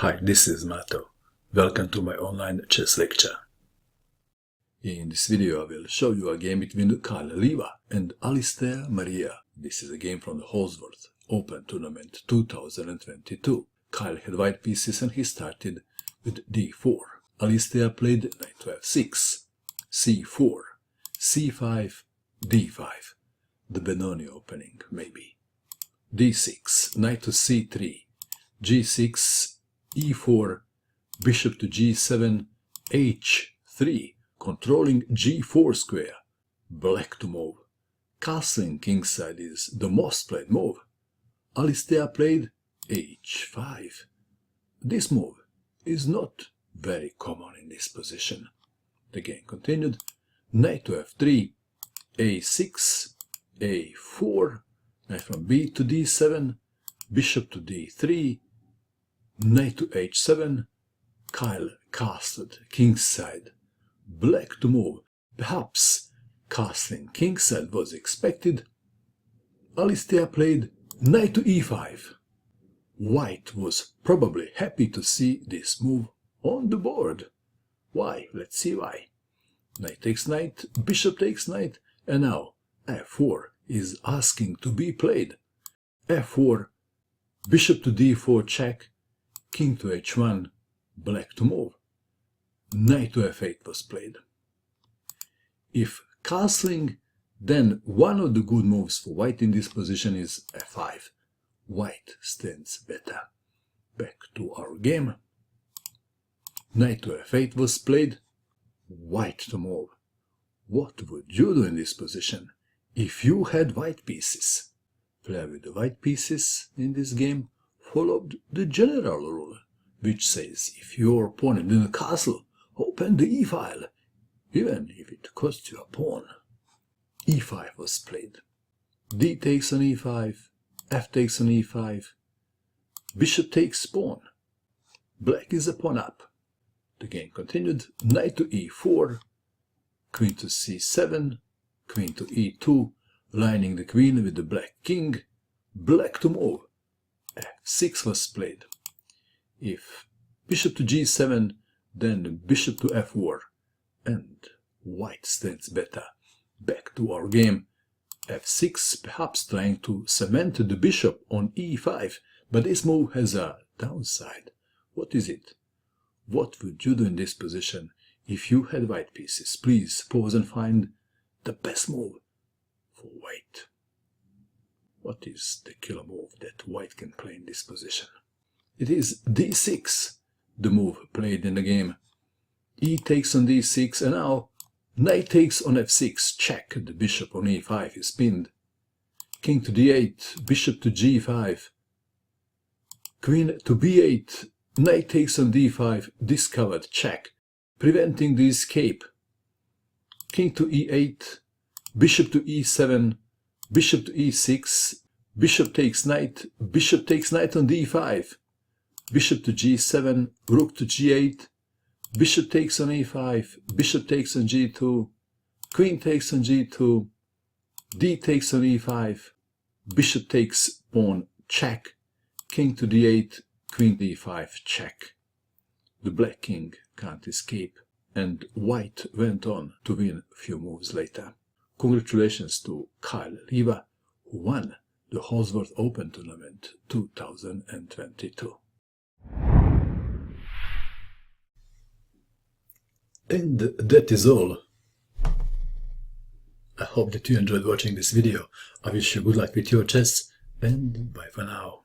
Hi, this is Mato. Welcome to my online chess lecture. In this video I will show you a game between Kh1 and Alistair Maria. This is a game from the Hosworth Open Tournament 2022. Kyle had white pieces and he started with d4. Alistair played knight to f6, c4, c5, d5. The Benoni opening, maybe. d6, knight to c3, g6, e4, bishop to g7, h3, controlling g4 square, black to move. Castling kingside is the most played move. Alistair played h5. This move is not very common in this position. The game continued. Knight to f3, a6, a4, knight from b to d7, bishop to d3, knight to h7, Kyle castled kingside, black to move. Perhaps castling kingside was expected. Alistair played knight to e5. White was probably happy to see this move on the board. Why? Let's see why. Knight takes knight, bishop takes knight, and now f4 is asking to be played. f4, bishop to d4 check, king to h1, black to move. Knight to f8 was played. If castling, then one of the good moves for white in this position is f5. White stands better. Back to our game. Knight to f8 was played. White to move. What would you do in this position if you had white pieces? Player with the white pieces in this game followed the general rule, which says if your opponent in a castle, open the e-file, even if it costs you a pawn. e5 was played. d takes on e5, f takes on e5, bishop takes pawn. Black is a pawn up. The game continued. Knight to e4, queen to c7, queen to e2, lining the queen with the black king, black to move. f6 was played. If bishop to g7, then bishop to f4, and white stands better. Back to our game. f6, perhaps trying to cement the bishop on e5, but this move has a downside. What is it? What would you do in this position if you had white pieces? Please pause and find the best move for white. What is the killer move that white can play in this position? It is d6, the move played in the game. E takes on d6, and now knight takes on f6, check. The bishop on e5 is pinned. King to d8, bishop to g5, queen to b8, knight takes on d5, discovered, check, preventing the escape. King to e8, bishop to e7, bishop to e6, bishop takes knight on d5, bishop to g7, rook to g8, bishop takes on e5, bishop takes on g2, queen takes on g2, d takes on e5, bishop takes pawn, check, king to d8, queen d5, check. The black king can't escape, and white went on to win a few moves later. Congratulations to Kh1 who won the Hosworth Open Tournament 2022. And that is all. I hope that you enjoyed watching this video. I wish you good luck with your chess, and bye for now.